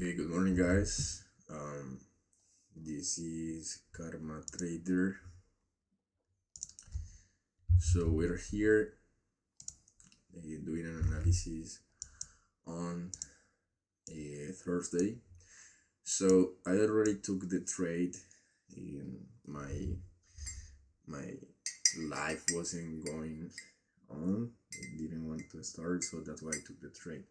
Okay, good morning, guys. This is Karma Trader. So we're here doing an analysis on a Thursday. So I already took the trade. In my life wasn't going on. I didn't want to start, so that's why I took the trade.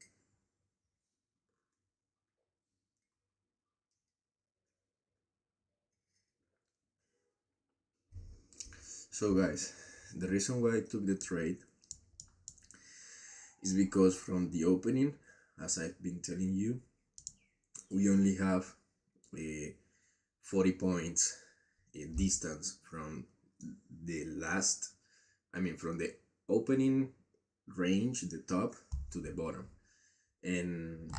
So guys, the reason why I took the trade is because from the opening, as I've been telling you, we only have a 40 points distance from the from the opening range, the top to the bottom. And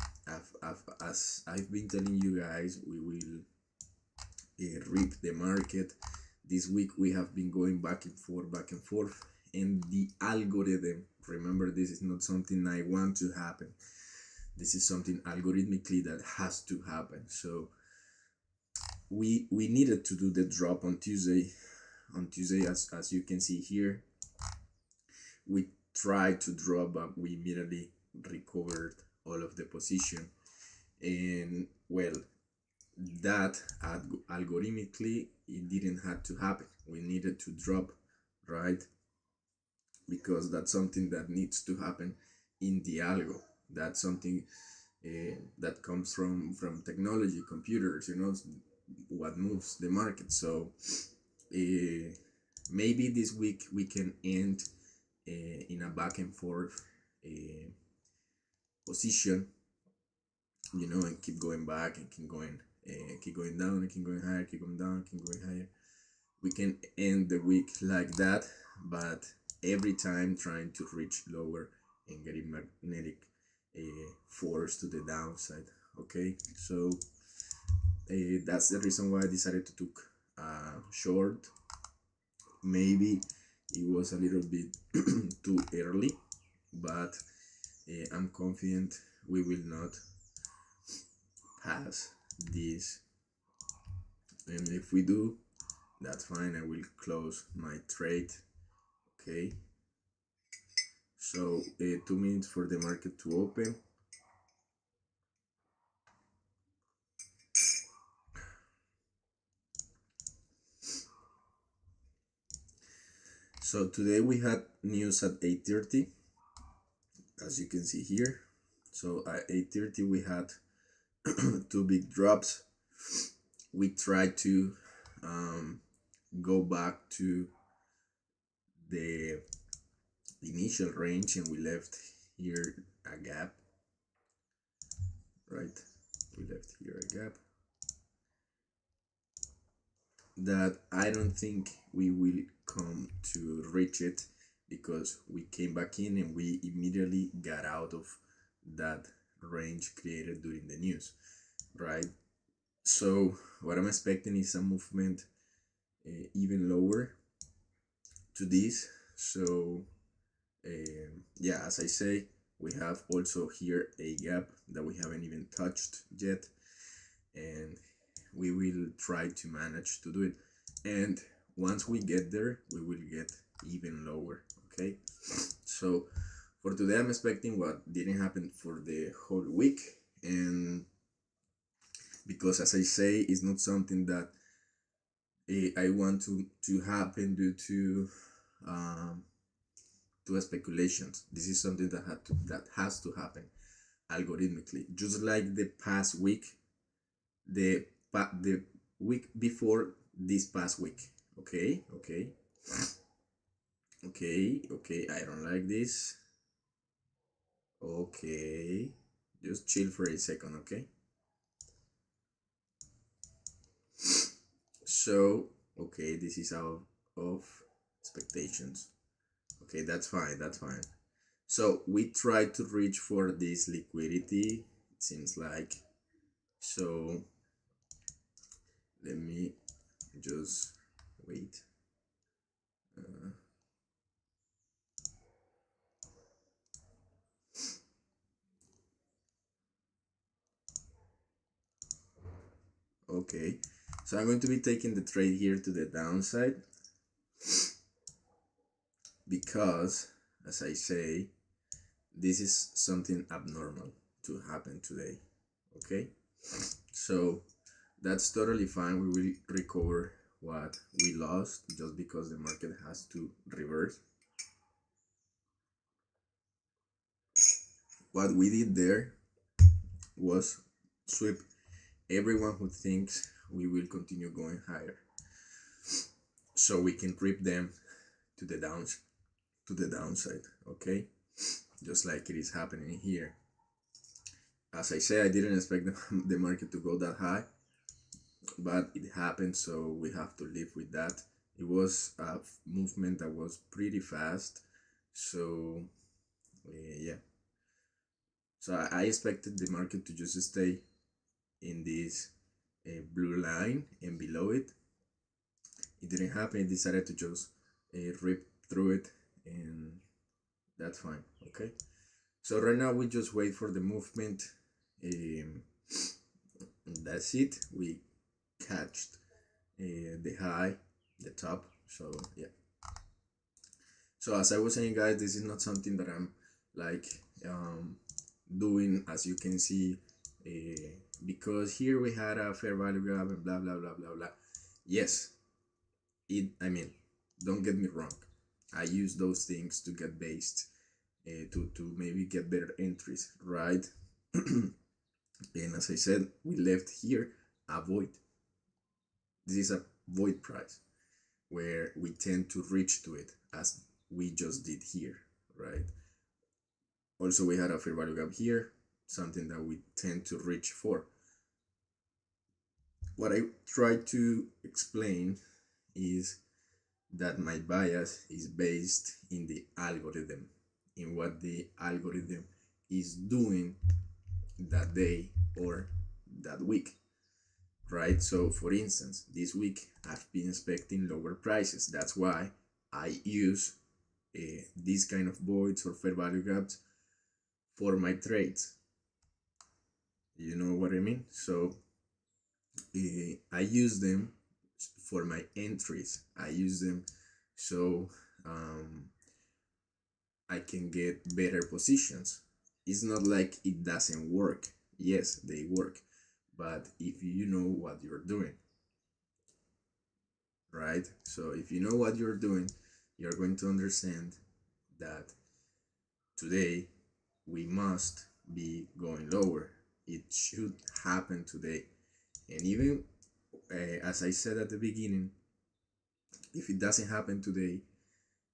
as I've been telling you guys, we will rip the market. This week we have been going back and forth, and the algorithm, remember, this is not something I want to happen. This is something algorithmically that has to happen. So we needed to do the drop on Tuesday. As you can see here, we tried to drop, but we immediately recovered all of the position. And well, that algorithmically it didn't have to happen. We needed to drop, right? Because that's something that needs to happen in the algo. That's something that comes from technology, computers, what moves the market. So maybe this week we can end in a back and forth position, and keep going back and keep going down and keep going higher, keep going down, keep going higher. We can end the week like that, but every time trying to reach lower and getting magnetic force to the downside. Okay, so that's the reason why I decided to take short. Maybe it was a little bit too early, but I'm confident we will not pass this, and if we do, that's fine. I will close my trade. Okay, so 2 minutes for the market to open. So today we had news at 8:30, as you can see here. So at 8:30 we had two big drops. We tried to go back to the initial range, and we left here a gap, right? We left here a gap that I don't think we will come to reach it, because we came back in and we immediately got out of that range created during the news, right? So what I'm expecting is a movement even lower to this. So yeah, as I say, we have also here a gap that we haven't even touched yet, and we will try to manage to do it. And once we get there, we will get even lower. Okay, so for today I'm expecting what didn't happen for the whole week, and because, as I say, it's not something that I want to happen due to speculations. This is something that has to happen algorithmically, just like the past week, the week before this past week. Okay, I don't like this. Okay, just chill for a second. Okay, so okay, this is out of expectations. Okay, that's fine. So we try to reach for this liquidity, it seems like. So let me just wait. Okay, so I'm going to be taking the trade here to the downside because, as I say, this is something abnormal to happen today. Okay, so that's totally fine. We will recover what we lost just because the market has to reverse. What we did there was sweep everyone who thinks we will continue going higher, so we can rip them to the downside. Okay, just like it is happening here. As I say, I didn't expect the market to go that high, but it happened, so we have to live with that. It was a movement that was pretty fast, so yeah. So I expected the market to just stay in this blue line and below it. It didn't happen. It decided to just rip through it, and that's fine. Okay, so right now we just wait for the movement. That's it. We catched the high, the top. So yeah. So as I was saying, guys, this is not something that I'm like doing, as you can see, because here we had a fair value gap and blah blah blah blah blah. Yes, I mean, don't get me wrong. I use those things to get based, to maybe get better entries, right? And as I said, we left here a void. This is a void price where we tend to reach to it as we just did here, right? Also, we had a fair value gap here, something that we tend to reach for. What I try to explain is that my bias is based in the algorithm, in what the algorithm is doing that day or that week, right? So for instance, this week I've been expecting lower prices. That's why I use these kind of voids or fair value gaps for my trades. You know what I mean? So I use them for my entries. I use them so I can get better positions. It's not like it doesn't work. Yes, they work, but if you know what you're doing, right? So if you know what you're doing, you're going to understand that today we must be going lower. It should happen today. And even as I said at the beginning, if it doesn't happen today,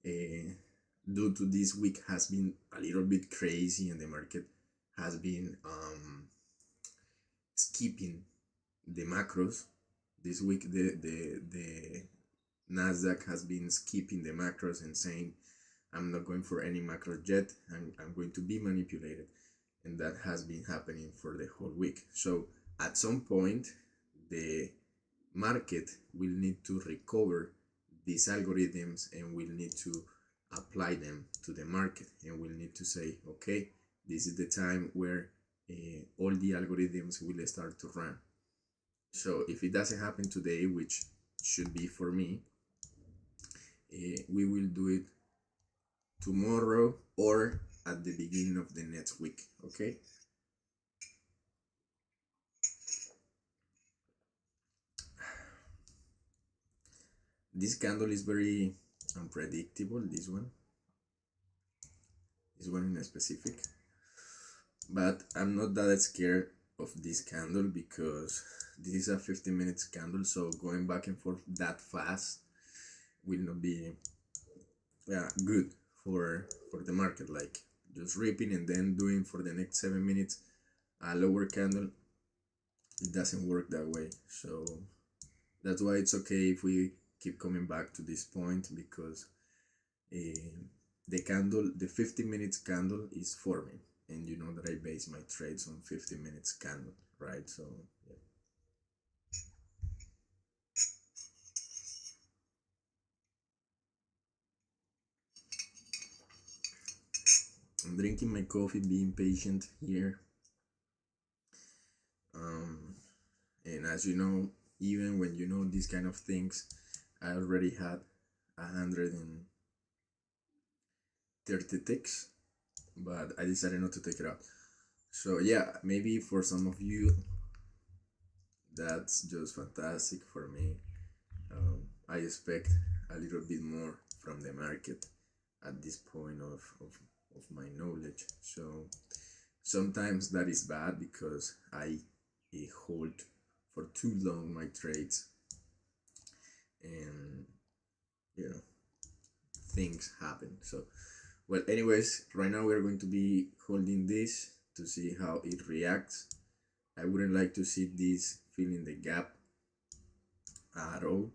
due to this week has been a little bit crazy and the market has been skipping the macros this week, the NASDAQ has been skipping the macros and saying, I'm not going for any macro yet, I'm going to be manipulated. And that has been happening for the whole week. So at some point, the market will need to recover these algorithms and will need to apply them to the market, and we'll need to say, okay, this is the time where all the algorithms will start to run. So if it doesn't happen today, which should be for me, we will do it tomorrow or at the beginning of the next week. Okay, this candle is very unpredictable, this one in specific, but I'm not that scared of this candle because this is a 15 minutes candle, so going back and forth that fast will not be good for the market. Like just ripping and then doing for the next 7 minutes a lower candle, it doesn't work that way. So that's why it's okay if we keep coming back to this point, because the candle, the 15 minutes candle is forming, and you know that I base my trades on 15 minutes candle, right? So yeah. I'm drinking my coffee, being patient here, And as you know, even when you know these kind of things, I already had 130 ticks, but I decided not to take it out. So yeah, maybe for some of you that's just fantastic. For me, I expect a little bit more from the market at this point of my knowledge. So sometimes that is bad because I hold for too long my trades, and you know, things happen. So well, anyways, right now we're going to be holding this to see how it reacts. I wouldn't like to see this filling the gap at all.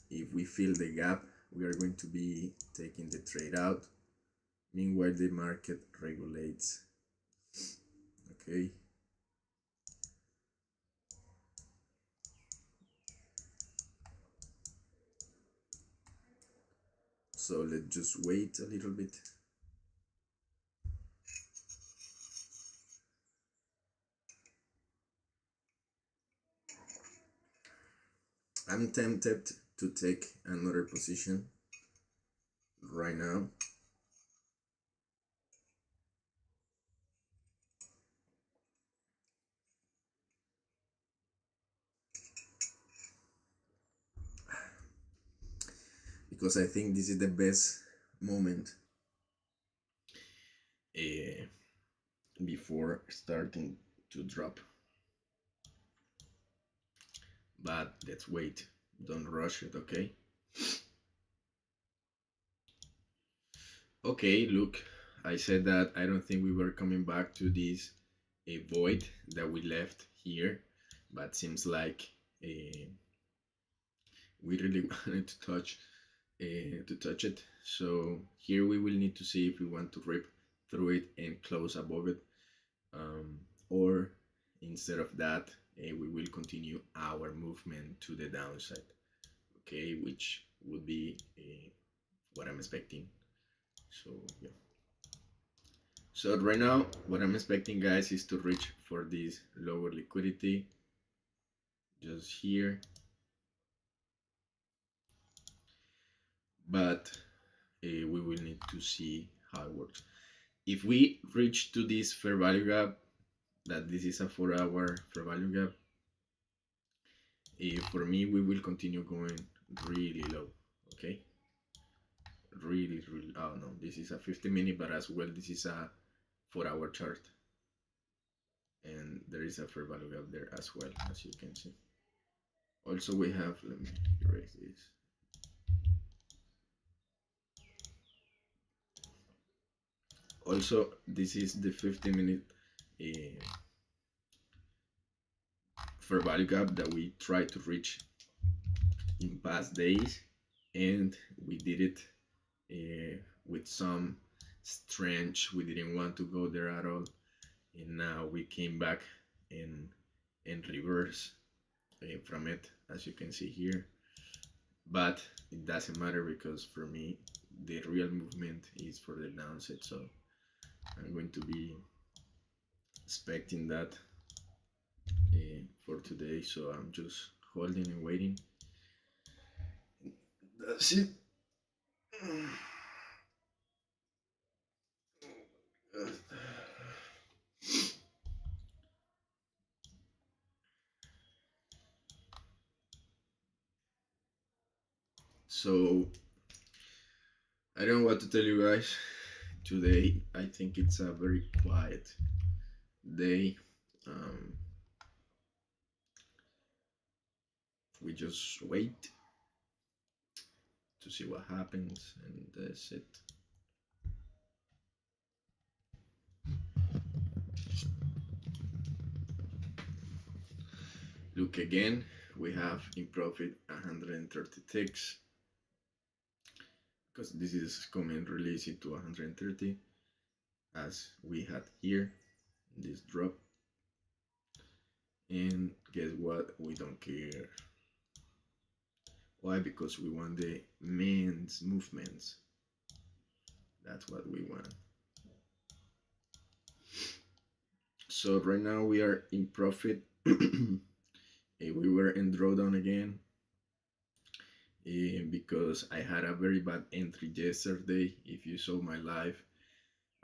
If we fill the gap, we are going to be taking the trade out. Meanwhile, the market regulates. Okay. So let's just wait a little bit. I'm tempted to take another position right now. Because I think this is the best moment uh, before starting to drop. But let's wait. Don't rush it, okay? Okay, look, I said that I don't think we were coming back to this void that we left here, but seems like we really wanted to touch it. So here we will need to see if we want to rip through it and close above it, or instead of that, we will continue our movement to the downside. Okay, which would be what I'm expecting. So yeah. So right now, what I'm expecting, guys, is to reach for this lower liquidity, just here. But we will need to see how it works. If we reach to this fair value gap, that this is a 4-hour fair value gap, for me, we will continue going really low, okay? Really, oh no, this is a 50-minute, but as well, this is a 4-hour chart. And there is a fair value gap there as well, as you can see. Also, we have, let me erase this. Also, this is the 50-minute fair value gap that we tried to reach in past days, and we did it with some strange. We didn't want to go there at all, and now we came back in reverse from it, as you can see here. But it doesn't matter because for me the real movement is for the downside, so I'm going to be expecting that for today. So I'm just holding and waiting. That's it. So I don't know what to tell you guys. Today I think it's a very quiet day. We just wait to see what happens, and that's it. Look again, we have in profit 130 ticks because this is coming release into 130 as we had here this drop. And guess what, we don't care. Why? Because we want the men's movements. That's what we want. So right now we are in profit We were in drawdown again because I had a very bad entry yesterday. If you saw my live,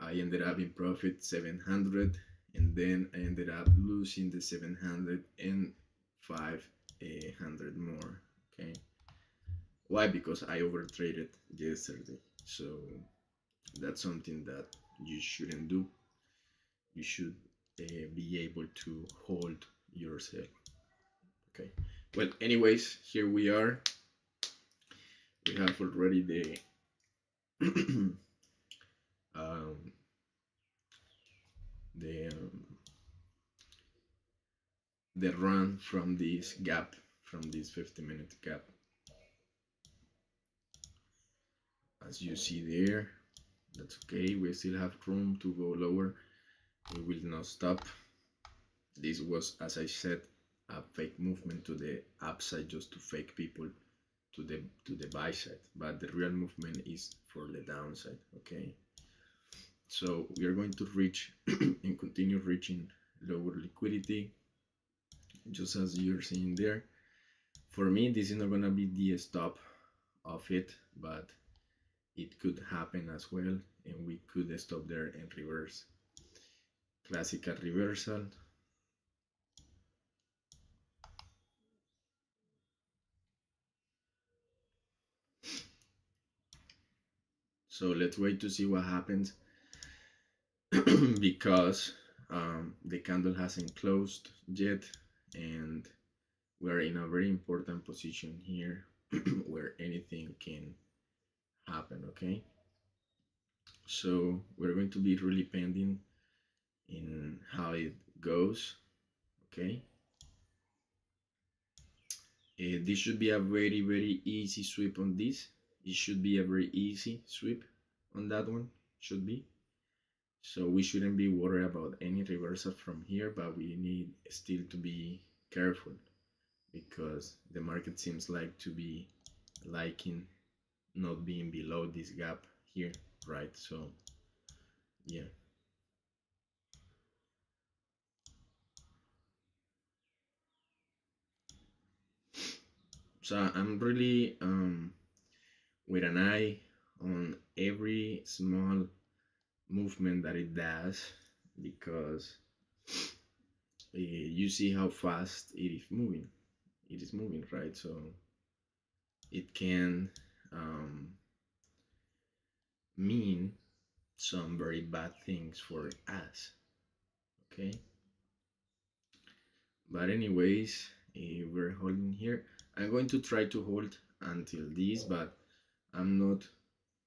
I ended up in profit 700, and then I ended up losing the 700 and 500 more. Okay, why? Because I overtraded yesterday. So that's something that you shouldn't do. You should be able to hold yourself. Okay. Well, anyways, here we are. We have already the um, the um, the run from this gap, from this 50-minute gap. As you see there, that's okay. We still have room to go lower. We will not stop. This was, as I said, a fake movement to the upside just to fake people to the buy side, but the real movement is for the downside. Okay, so we are going to reach and continue reaching lower liquidity, just as you're seeing there. For me, this is not gonna be the stop of it, but it could happen as well, and we could stop there and reverse. Classical reversal. So let's wait to see what happens because the candle hasn't closed yet, and we're in a very important position here where anything can happen. Okay, so we're going to be really pending in how it goes. Okay, this should be a very easy sweep on this. It should be a very easy sweep on that one, should be. So we shouldn't be worried about any reversal from here, but we need still to be careful because the market seems like to be liking not being below this gap here, right? So yeah. So I'm really with an eye on every small movement that it does because you see how fast it is moving. It is moving, right? So it can mean some very bad things for us. Okay. But anyways, we're holding here. I'm going to try to hold until this, but I'm not.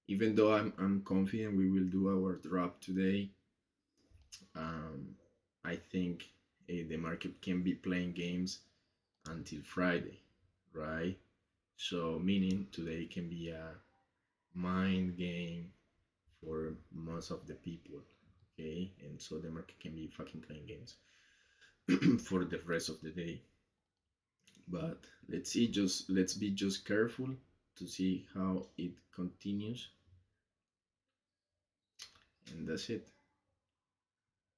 Even though I'm confident we will do our drop today, I think the market can be playing games until Friday, right? So meaning today can be a mind game for most of the people, okay? And so the market can be fucking playing games for the rest of the day. But let's see, let's be just careful to see how it continues, and that's it.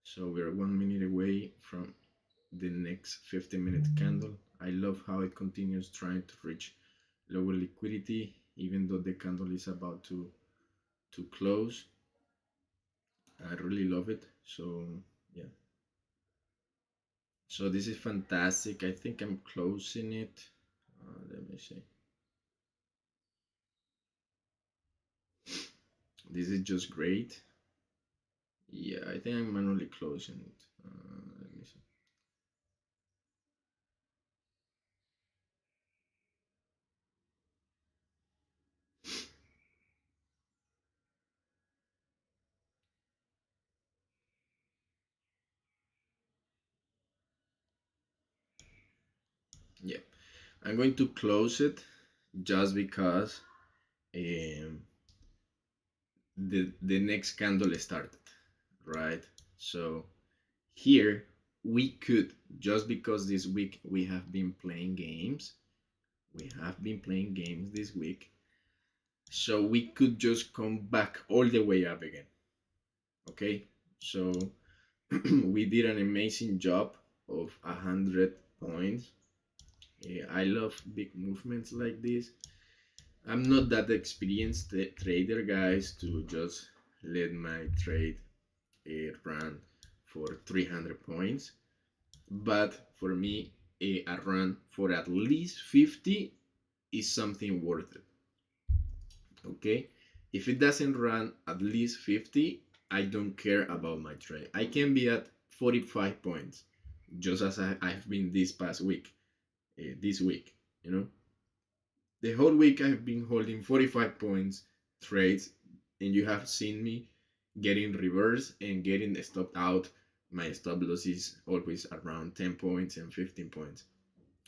So we're 1 minute away from the next 50-minute candle. I love how it continues trying to reach lower liquidity, even though the candle is about to close. I really love it. So yeah. So this is fantastic. I think I'm closing it. Let me see. This is just great. Yeah, I think I'm manually closing it. Let me see. Yeah, I'm going to close it just because the next candle started, right? So here we could, just because this week we have been playing games, this week, so we could just come back all the way up again. Okay, so we did an amazing job of 100 points I love big movements like this. I'm not that experienced trader, guys, to just let my trade run for 300 points. But for me, a run for at least 50 is something worth it. Okay? If it doesn't run at least 50, I don't care about my trade. I can be at 45 points, just as I've been this past week, this week, you know? The whole week I've been holding 45 points trades, and you have seen me getting reverse and getting stopped out. My stop loss is always around 10 points and 15 points.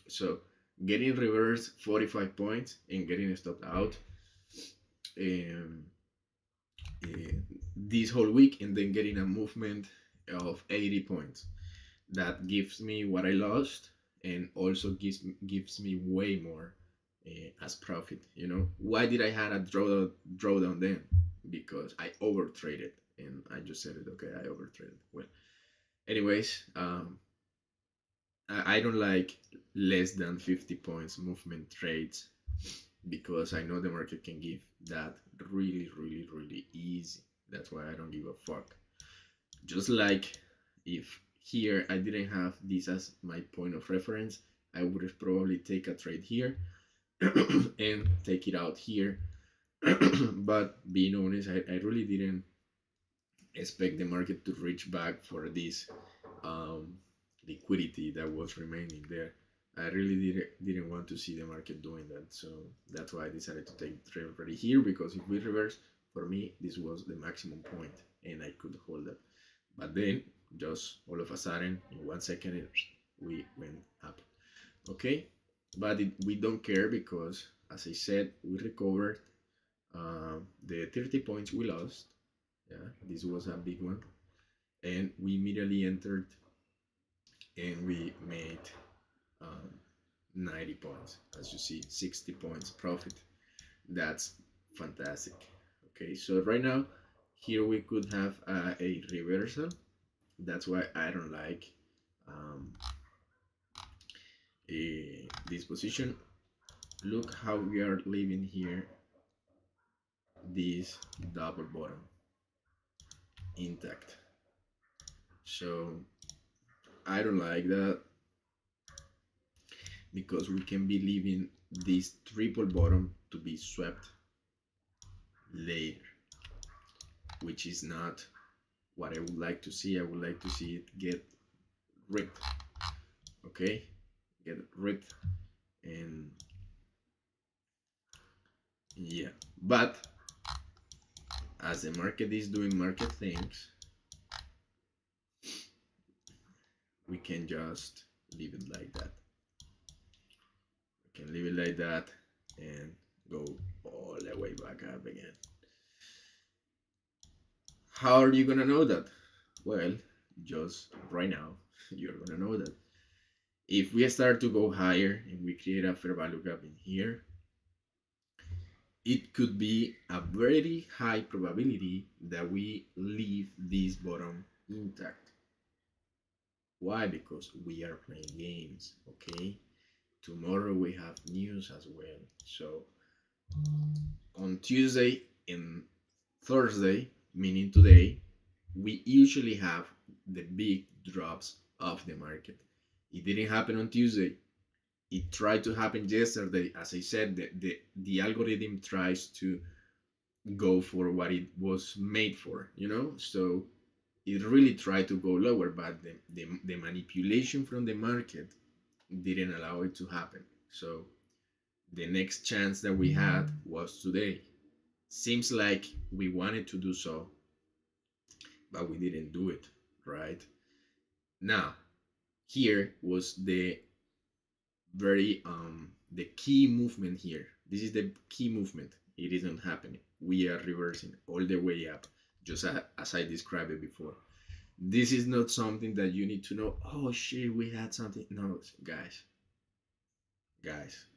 So getting reverse 45 points and getting stopped out um, this whole week, and then getting a movement of 80 points. That gives me what I lost, and also gives me way more as profit. You know, why did I had a drawdown then? Because I over traded, and I just said it. Okay, I over traded. Well, anyways, I don't like less than 50 points movement trades, because I know the market can give that really easy. That's why I don't give a fuck. Just like if here I didn't have this as my point of reference, I would have probably take a trade here and take it out here. But being honest, I really didn't expect the market to reach back for this liquidity that was remaining there. I really didn't want to see the market doing that, so that's why I decided to take the trade already here, because if we reverse, for me this was the maximum point and I could hold that. But then just all of a sudden in 1 second we went up. Okay, but we don't care, because as I said, we recovered the 30 points we lost. Yeah, this was a big one, and we immediately entered and we made um, 90 points. As you see, 60 points profit. That's fantastic. Okay, so right now here we could have a reversal. That's why I don't like this position. Look how we are leaving here this double bottom intact. So I don't like that, because we can be leaving this triple bottom to be swept later, which is not what I would like to see. I would like to see it get ripped. Okay, get ripped, and yeah, but as the market is doing market things, we can just leave it like that. We can leave it like that and go all the way back up again. How are you gonna know that? Well, just right now, you're gonna know that. If we start to go higher and we create a fair value gap in here, it could be a very high probability that we leave this bottom intact. Why? Because we are playing games, okay? Tomorrow we have news as well. So on Tuesday and Thursday, meaning today, we usually have the big drops of the market. It didn't happen on Tuesday. It tried to happen yesterday. As I said, the algorithm tries to go for what it was made for, you know? So it really tried to go lower, but the manipulation from the market didn't allow it to happen. So the next chance that we had was today. Seems like we wanted to do so, but we didn't do it, right? Now, here was the the key movement here. This is the key movement. It isn't happening. We are reversing all the way up, just as I described it before. This is not something that you need to know. Oh shit, we had something. No, guys,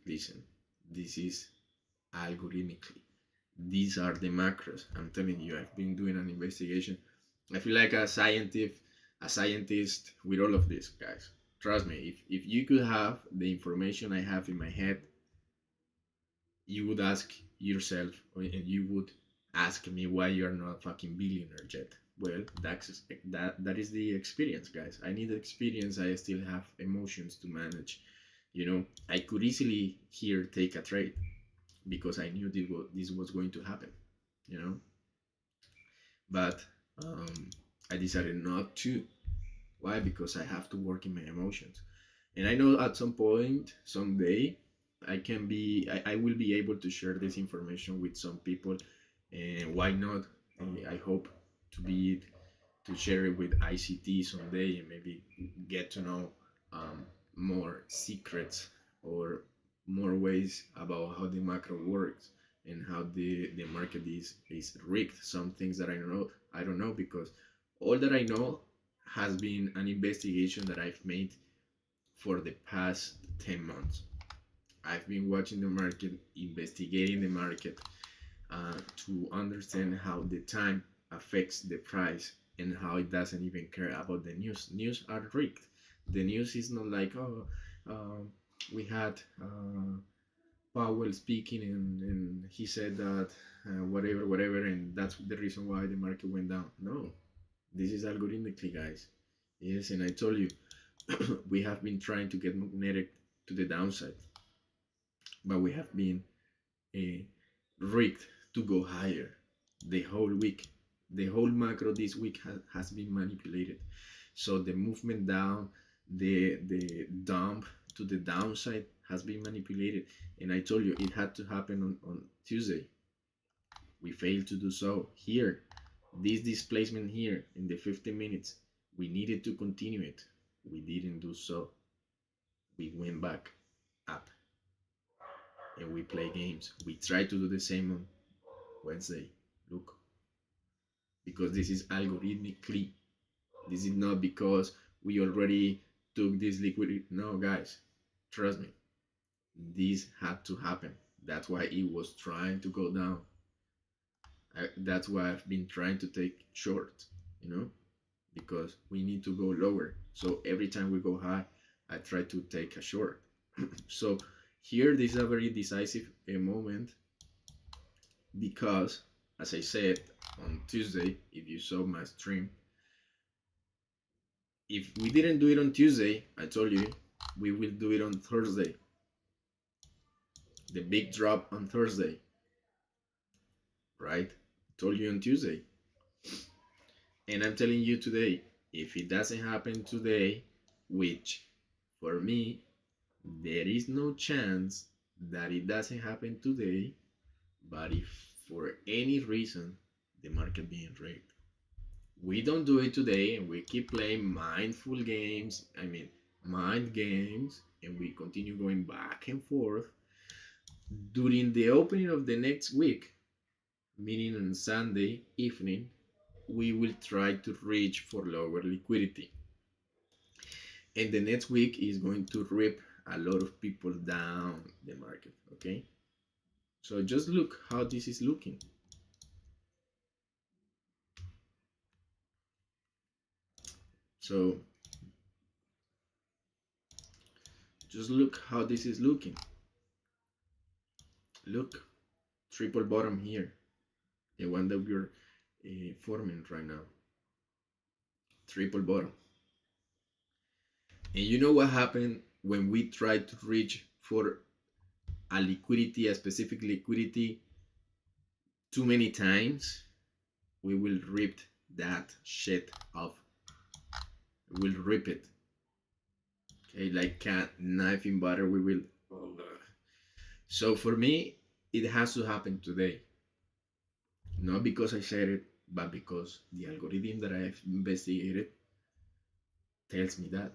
listen. This is algorithmically. These are the macros. I'm telling you, I've been doing an investigation. I feel like a scientist with all of this, guys. Trust me, if you could have the information I have in my head, you would ask yourself, and you would ask me why you're not a fucking billionaire yet. Well, that is the experience, guys. I need experience. I still have emotions to manage. I could easily here take a trade because I knew this was going to happen. You know, but I decided not to. Why? Because I have to work in my emotions, and I know at some point, someday, I will be able to share this information with some people, and why not? I hope to be to share it with ICT someday, and maybe get to know more secrets or more ways about how the macro works and how the market is rigged. Some things that I don't know, because all that I know has been an investigation that I've made for the past 10 months. I've been watching the market, investigating the market, to understand how the time affects the price and how it doesn't even care about the news. News are rigged. The news is not like, oh, we had Powell speaking, and he said that whatever, and that's the reason why the market went down. No, this is algorithmically, guys. Yes, and I told you, we have been trying to get magnetic to the downside, but we have been uh, rigged to go higher the whole week. The whole macro this week has been manipulated. So the movement down, the dump to the downside has been manipulated. And I told you it had to happen on Tuesday. We failed to do so. Here, this displacement here in the 15 minutes, we needed to continue it. We didn't do so. We went back up and we play games. We try to do the same on Wednesday. Look, because this is algorithmically. This is not because we already took this liquidity. No, guys, trust me. This had to happen. That's why it was trying to go down. That's why I've been trying to take short, because we need to go lower. So every time we go high, I try to take a short. So here, this is a very decisive moment, because, as I said on Tuesday, if you saw my stream, if we didn't do it on Tuesday, I told you we will do it on Thursday. The big drop on Thursday, right? Told you on Tuesday. And I'm telling you today, if it doesn't happen today, which for me, there is no chance that it doesn't happen today, but if for any reason the market being rigged, we don't do it today and we keep playing mindful games, mind games, and we continue going back and forth, during the opening of the next week, meaning on Sunday evening, we will try to reach for lower liquidity. And the next week is going to rip a lot of people down the market, okay? So just look how this is looking. So just look how this is looking. Look, triple bottom here, the one that we're forming right now. Triple bottom. And you know what happened when we try to reach for a liquidity, a specific liquidity, too many times? We will rip that shit off. We'll rip it. Okay, like a knife in butter, we will. So for me, it has to happen today. Not because I said it, but because the algorithm that I've investigated tells me that.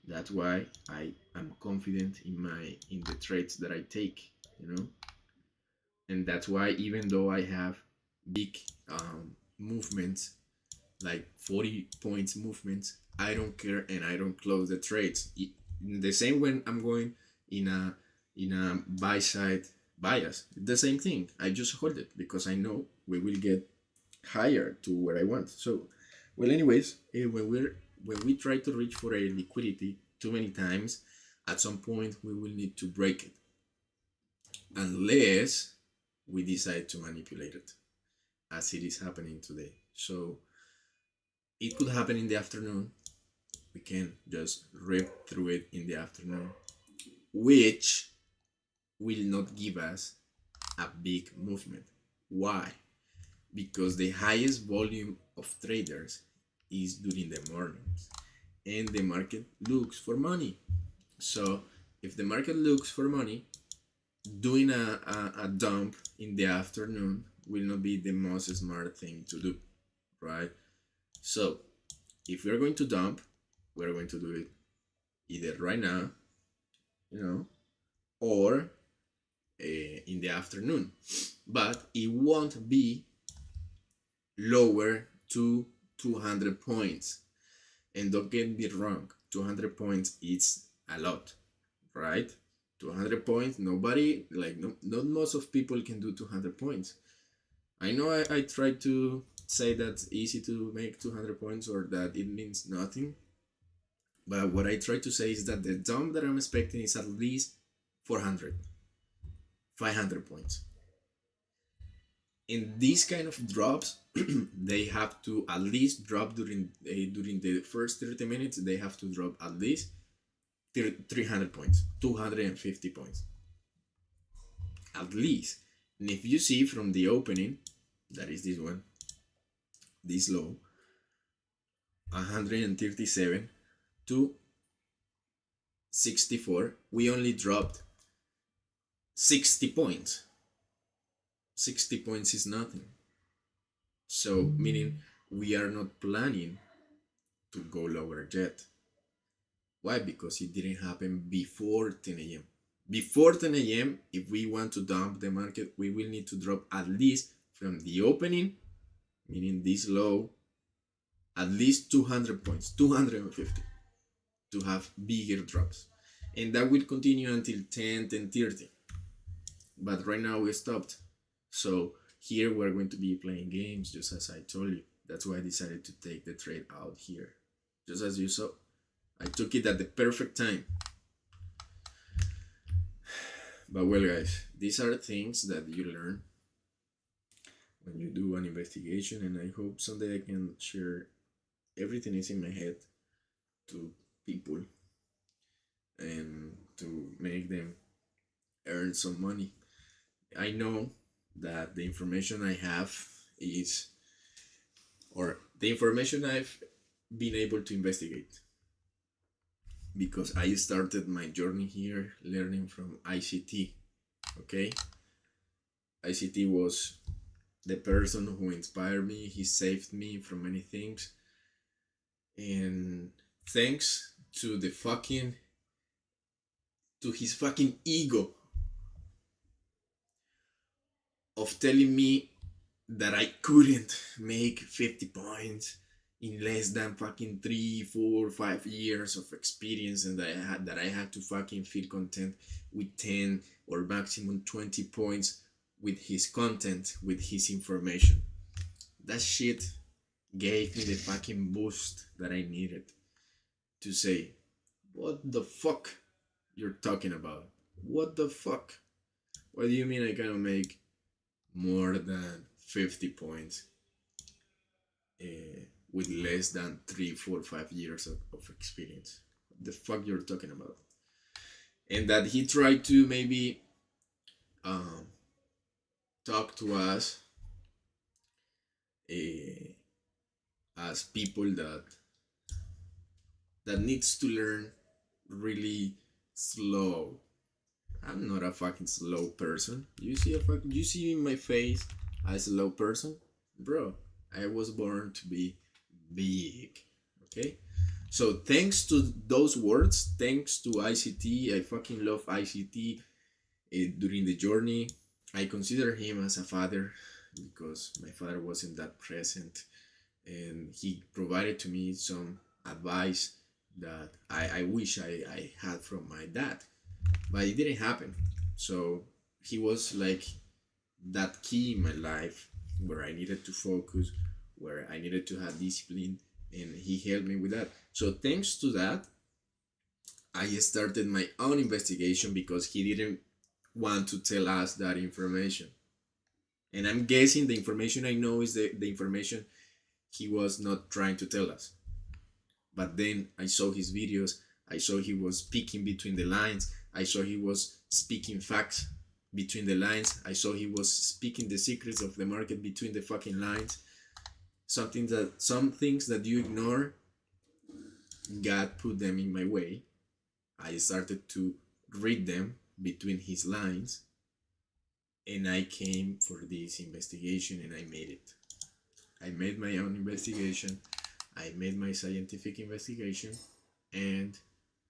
That's why I am confident in the trades that I take. And that's why, even though I have big movements, like 40 points movements, I don't care, and I don't close the trades. The same when I'm going in a buy side bias, the same thing. I just hold it because I know we will get higher to where I want. So, well, anyways, when we're when we try to reach for a liquidity too many times, at some point we will need to break it, unless we decide to manipulate it, as it is happening today. So it could happen in the afternoon. We can just rip through it in the afternoon, which will not give us a big movement. Why? Because the highest volume of traders is during the mornings, and the market looks for money. So if the market looks for money, doing a dump in the afternoon will not be the most smart thing to do, right? So if we're going to dump, we're going to do it either right now, or in the afternoon, but it won't be lower to 200 points. And don't get me wrong, 200 points is a lot, right? 200 points, nobody, like, not most of people can do 200 points. I know I try to say that it's easy to make 200 points, or that it means nothing, but what I try to say is that the dump that I'm expecting is at least 400, 500 points. In these kind of drops, they have to at least drop during the first 30 minutes. They have to drop at least 300 points, 250 points, at least. And if you see from the opening, that is this one, this low, 137 to 64, we only dropped 60 points. 60 points is nothing. So, meaning we are not planning to go lower yet. Why? Because it didn't happen before 10 a.m. Before 10 a.m., if we want to dump the market, we will need to drop at least from the opening, meaning this low, at least 200 points, 250, to have bigger drops. And that will continue until 10, 10:30. But right now we stopped. So here we're going to be playing games, just as I told you. That's why I decided to take the trade out here. Just as you saw, I took it at the perfect time. But well, guys, these are things that you learn when you do an investigation, and I hope someday I can share everything is in my head to people and to make them earn some money. I know that the information I have is, or the information I've been able to investigate, because I started my journey here learning from ICT. Okay, ICT was the person who inspired me. He saved me from many things, and thanks to his fucking ego of telling me that I couldn't make 50 points in less than fucking 3, 4, 5 years of experience, and that I had to fucking feel content with 10 or maximum 20 points with his content, with his information. That shit gave me the fucking boost that I needed to say, what the fuck you're talking about? What the fuck? What do you mean I cannot make more than 50 points with less than 3, 4, 5 years of experience? What the fuck you're talking about? And that he tried to maybe talk to us as people that needs to learn really slow. I'm not a fucking slow person. You see in my face a slow person? Bro, I was born to be big. Okay? So thanks to those words, thanks to ICT, I fucking love ICT. During the journey, I consider him as a father, because my father wasn't that present, and he provided to me some advice that I wish I had from my dad, but it didn't happen. So he was like that key in my life, where I needed to focus, where I needed to have discipline, and he helped me with that. So thanks to that, I started my own investigation because he didn't want to tell us that information. And I'm guessing the information I know is the information he was not trying to tell us. But then I saw his videos, I saw he was speaking between the lines, I saw he was speaking facts between the lines, I saw he was speaking the secrets of the market between the fucking lines. Some things that you ignore, God put them in my way. I started to read them between his lines, and I came for this investigation, and I made it. I made my own investigation, I made my scientific investigation, and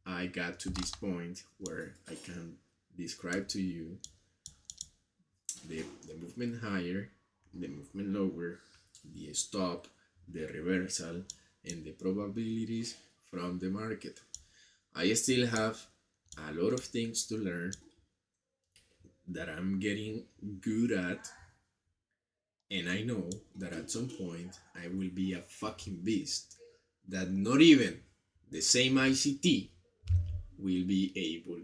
I got to this point where I can describe to you the movement higher, the movement lower, the stop, the reversal, and the probabilities from the market. I still have a lot of things to learn that I'm getting good at, and I know that at some point I will be a fucking beast that not even the same ICT will be able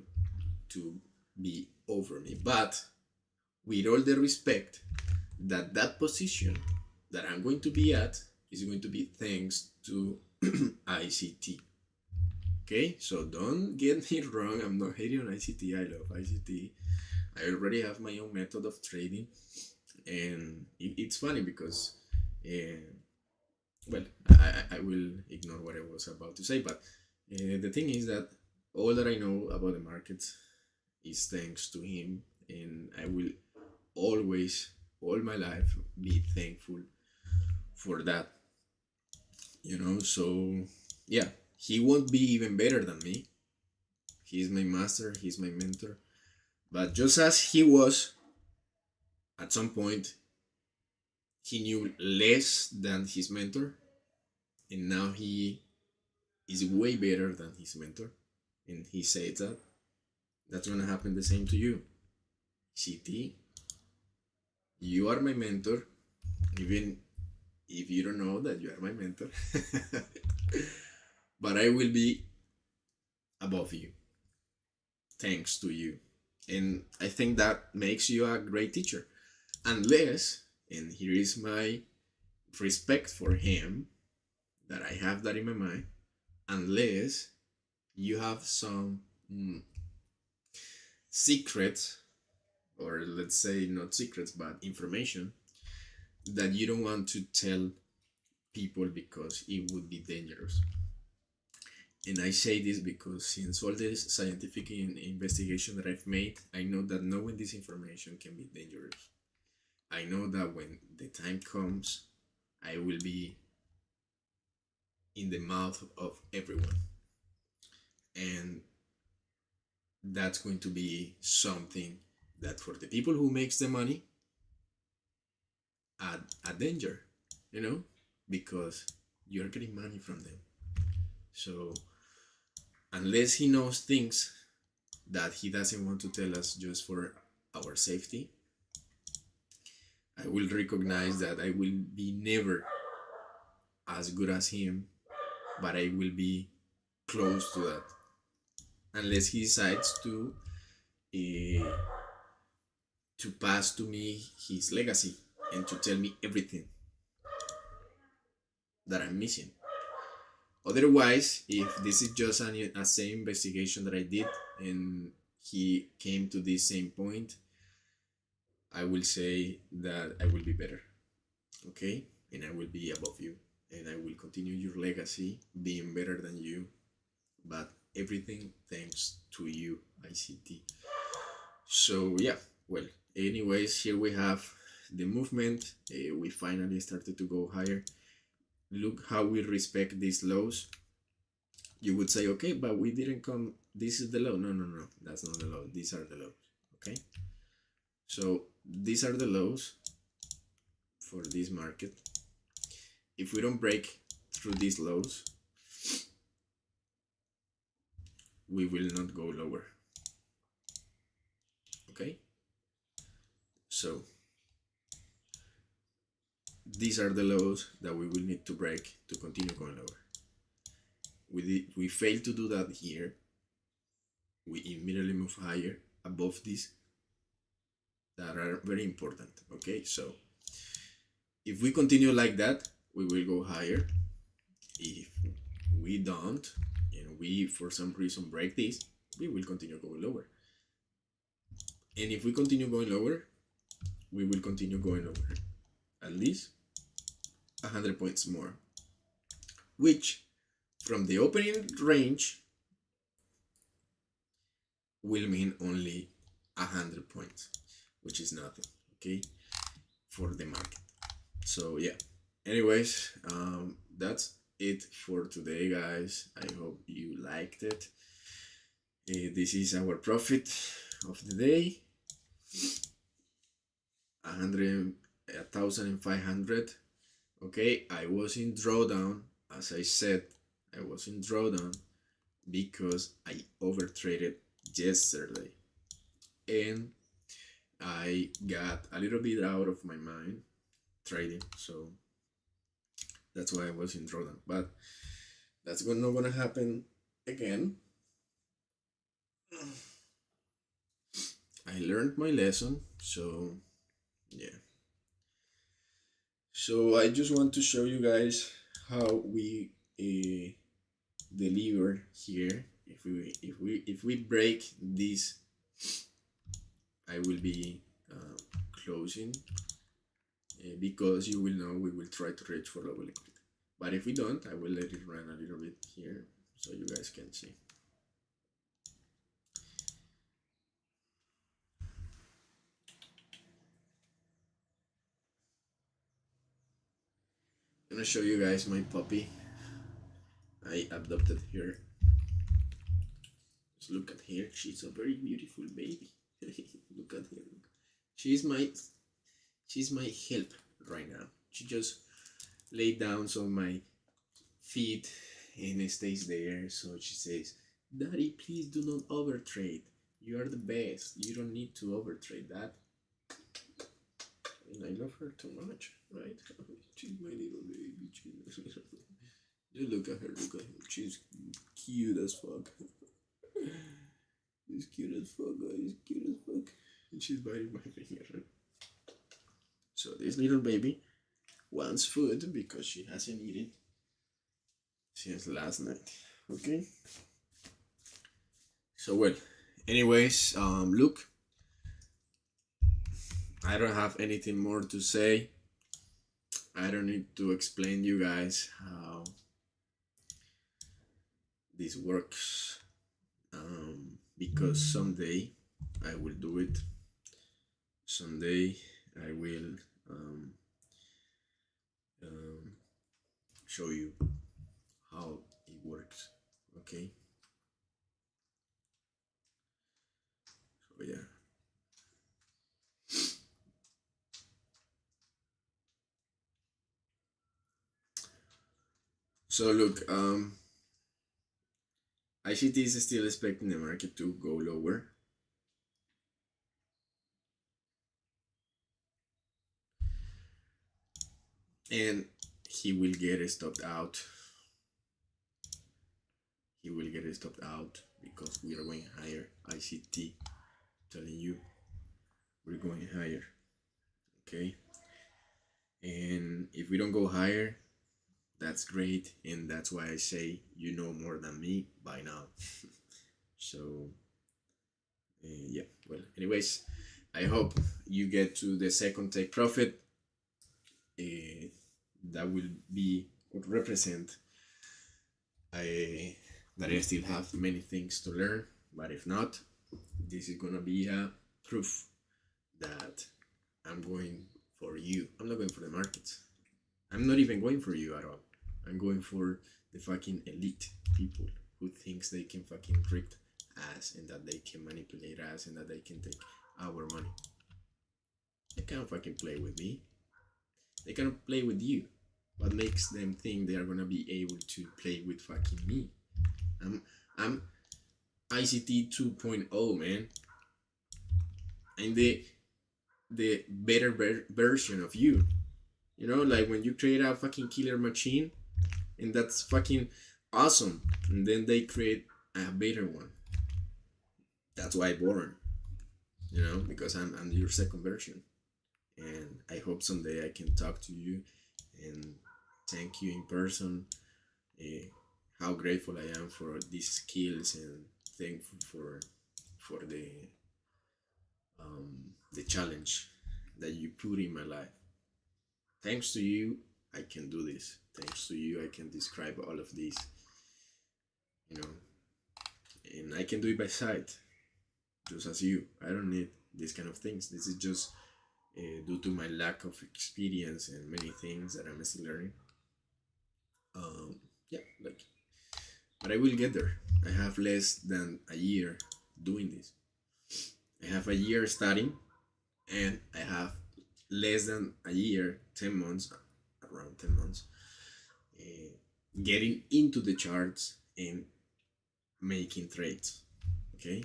to be over me. But with all the respect, that position that I'm going to be at is going to be thanks to ICT. Okay, so don't get me wrong, I'm not hating on ICT, I love ICT. I already have my own method of trading, and it's funny because, well, I will ignore what I was about to say, but the thing is that all that I know about the markets is thanks to him, and I will always, all my life, be thankful for that. So yeah, he won't be even better than me. He's my master, he's my mentor. But just as he was, at some point, he knew less than his mentor, and now he is way better than his mentor. And he said that that's gonna happen the same to you. CT, you are my mentor, even if you don't know that you are my mentor. But I will be above you, thanks to you. And I think that makes you a great teacher. Unless, and here is my respect for him, that I have that in my mind, unless you have some secrets, or let's say not secrets, but information that you don't want to tell people because it would be dangerous. And I say this because since all this scientific investigation that I've made, I know that knowing this information can be dangerous. I know that when the time comes, I will be in the mouth of everyone. And that's going to be something that for the people who makes the money, a danger, because you're getting money from them. So unless he knows things that he doesn't want to tell us just for our safety, I will recognize that I will be never as good as him, but I will be close to that. Unless he decides to pass to me his legacy and to tell me everything that I'm missing. Otherwise, if this is just a same investigation that I did and he came to this same point, I will say that I will be better, okay? And I will be above you, and I will continue your legacy being better than you, but everything thanks to you, ICT. So yeah, well, anyways, here we have the movement. We finally started to go higher. Look how we respect these lows. You would say, okay, but we didn't come, this is the low. No, that's not the low. These are the lows, okay? So these are the lows for this market. If we don't break through these lows, we will not go lower, okay? So these are the lows that we will need to break to continue going lower. We fail to do that here. We immediately move higher above these that are very important. Okay, so if we continue like that, we will go higher. If we don't, and we for some reason break this, we will continue going lower. And if we continue going lower, we will continue going lower at least 100 points more, which from the opening range will mean only 100 points, which is nothing, okay, for the market. So yeah, anyways, that's it for today, guys. I hope you liked it. This is our profit of the day, 1,500. Okay, I was in drawdown. As I said, I was in drawdown because I overtraded yesterday, and I got a little bit out of my mind trading, so that's why I was in drawdown. But that's not gonna happen again. I learned my lesson, so yeah. So I just want to show you guys how we deliver here. If we break this, I will be closing because you will know we will try to reach for lower liquidity. But if we don't, I will let it run a little bit here so you guys can see. I'm gonna show you guys my puppy. I adopted her. Just look at her. She's a very beautiful baby. Look at her. She's my help right now. She just laid down on my feet and it stays there. So she says, "Daddy, please do not overtrade. You are the best. You don't need to overtrade that." And I love her too much, right? She's my little baby. Just look at her, look at her. She's cute as fuck. She's cute as fuck, guys. Cute as fuck. And she's biting my finger. So this little baby wants food because she hasn't eaten since last night. Okay. So well, anyways, look, I don't have anything more to say. I don't need to explain you guys how this works, because someday I will do it. Someday I will show you how it works. Okay. So yeah. So look, ICT is still expecting the market to go lower. And he will get stopped out. He will get stopped out because we are going higher. ICT, telling you, we're going higher. Okay. And if we don't go higher, that's great, and that's why I say you know more than me by now. So yeah, well, anyways, I hope you get to the second take profit. That will be would represent that I still have many things to learn, but if not, this is gonna be a proof that I'm going for you. I'm not going for the markets. I'm not even going for you at all. I'm going for the fucking elite people who thinks they can fucking trick us and that they can manipulate us and that they can take our money. They can't fucking play with me. They cannot play with you. What makes them think they are gonna be able to play with fucking me? I'm ICT 2.0, man. I'm the better version of you. You know, like when you create a fucking killer machine, and that's fucking awesome, and then they create a better one. That's why I born, you know, because I'm your second version, and I hope someday I can talk to you and thank you in person. Uh, how grateful I am for these skills, and thankful for the challenge that you put in my life. Thanks to you, I can do this. Thanks to you, I can describe all of this, you know, and I can do it by sight, just as you. I don't need these kind of things. This is just due to my lack of experience and many things that I'm still learning. Yeah, like, but I will get there. I have less than a year doing this. I have a year studying, and I have less than a year, 10 months, around 10 months, uh, getting into the charts and making trades. Okay,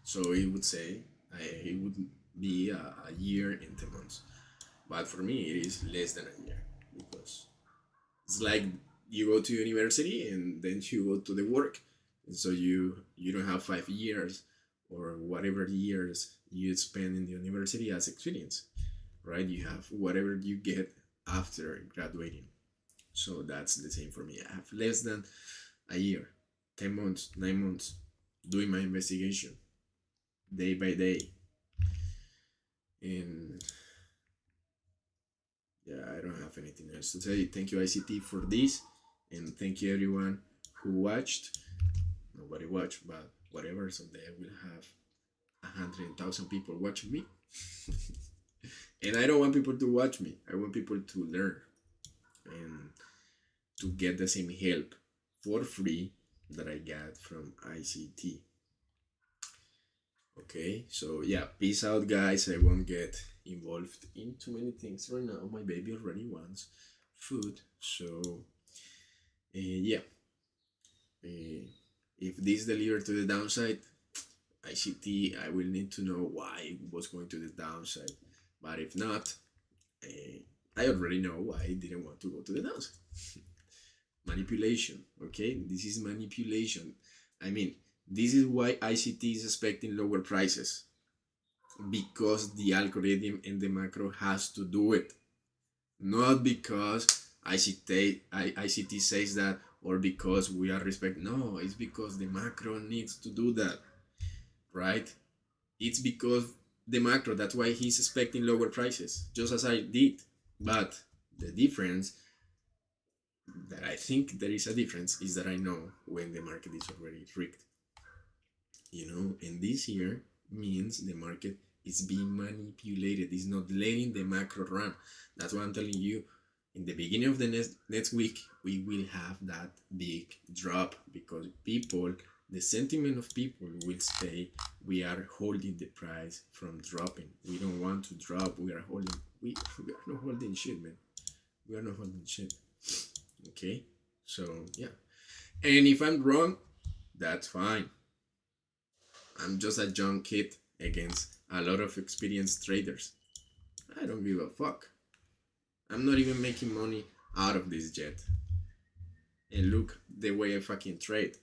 so it would say it would be a year and 10 months, but for me it is less than a year, because it's like you go to university and then you go to the work, and so you don't have 5 years or whatever years you spend in the university as experience, right? You have whatever you get after graduating. So that's the same for me. I have less than a year, 10 months, 9 months, doing my investigation day by day. And yeah, I don't have anything else to say. Thank you, ICT, for this. And thank you, everyone who watched. Nobody watched, but whatever. Someday I will have 100,000 people watching me. And I don't want people to watch me. I want people to learn and to get the same help for free that I got from ICT. Okay, so yeah, peace out, guys. I won't get involved in too many things right now. My baby already wants food, so yeah. If this delivered to the downside, ICT, I will need to know why it was going to the downside. But if not, I already know why I didn't want to go to the downside. Manipulation, okay? This is manipulation. I mean, this is why ICT is expecting lower prices, because the algorithm and the macro has to do it, not because ICT says that, or because we are respect. No, it's because the macro needs to do that, right? It's because the macro, that's why he's expecting lower prices, just as I did. But the difference, that I think there is a difference, is that I know when the market is already rigged. You know, and this here means the market is being manipulated. It's not letting the macro run. That's why I'm telling you, in the beginning of the next week, we will have that big drop, because people, the sentiment of people will stay. We are holding the price from dropping. We don't want to drop. We are holding. We are not holding shit, man. We are not holding shit. Okay, so yeah. And if I'm wrong, that's fine. I'm just a young kid against a lot of experienced traders. I don't give a fuck. I'm not even making money out of this yet. And look the way I fucking trade.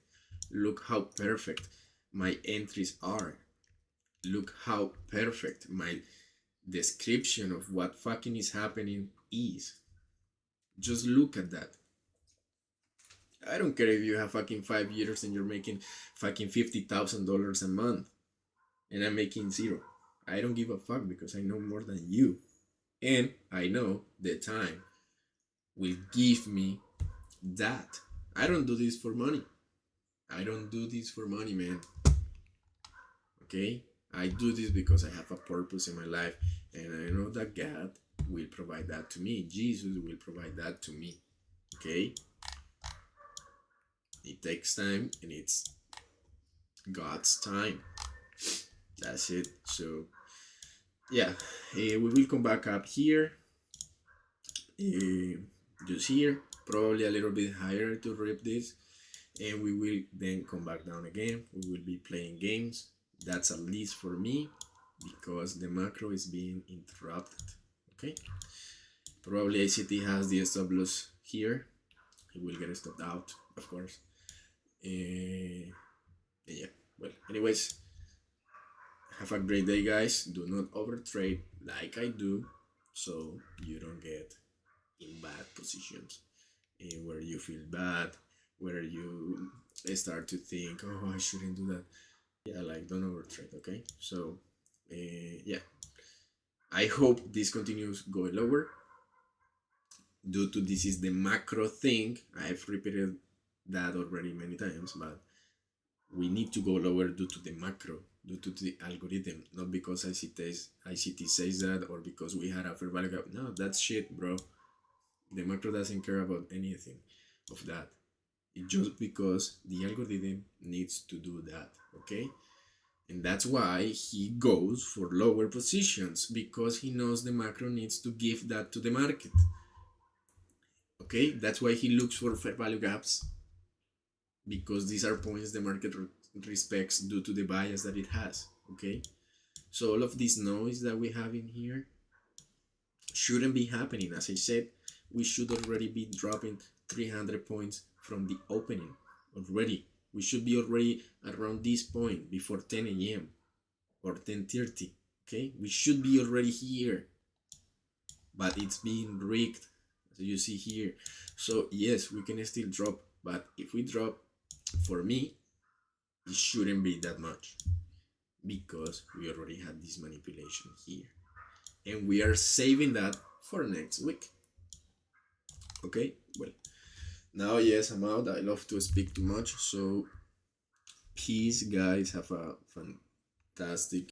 Look how perfect my entries are. Look how perfect my description of what fucking is happening is. Just look at that. I don't care if you have fucking 5 years and you're making fucking $50,000 a month and I'm making zero. I don't give a fuck, because I know more than you. And I know the time will give me that. I don't do this for money. I don't do this for money, man. Okay? I do this because I have a purpose in my life, and I know that God will provide that to me. Jesus will provide that to me. Okay? It takes time, and it's God's time. That's it. So yeah, we will come back up here, just here, probably a little bit higher to rip this, and we will then come back down again. We will be playing games. That's at least for me, because the macro is being interrupted. Okay, Probably ICT has the stop loss here. It will get stopped out, of course. Yeah, well, anyways, have a great day, guys. Do not overtrade like I do, so you don't get in bad positions where you feel bad, where you start to think, oh, I shouldn't do that. Yeah, like don't overtrade, okay? So, yeah, I hope this continues going lower. Due to this is the macro thing, I've repeated that already many times, but we need to go lower due to the macro, due to the algorithm, not because ICT says that or because we had a fair value gap. No, that's shit, bro. The macro doesn't care about anything of that. It's just because the algorithm needs to do that, okay? And that's why he goes for lower positions, because he knows the macro needs to give that to the market. Okay, that's why he looks for fair value gaps, because these are points the market respects due to the bias that it has. Okay, so all of this noise that we have in here shouldn't be happening. As I said, we should already be dropping 300 points from the opening already. We should be already around this point before 10 a.m. or 10:30. Okay, we should be already here, but it's being rigged, as you see here. So yes, we can still drop, but if we drop, for me, it shouldn't be that much, because we already had this manipulation here, and we are saving that for next week. Okay, well, now yes, I'm out. I love to speak too much, so peace, guys. Have a fantastic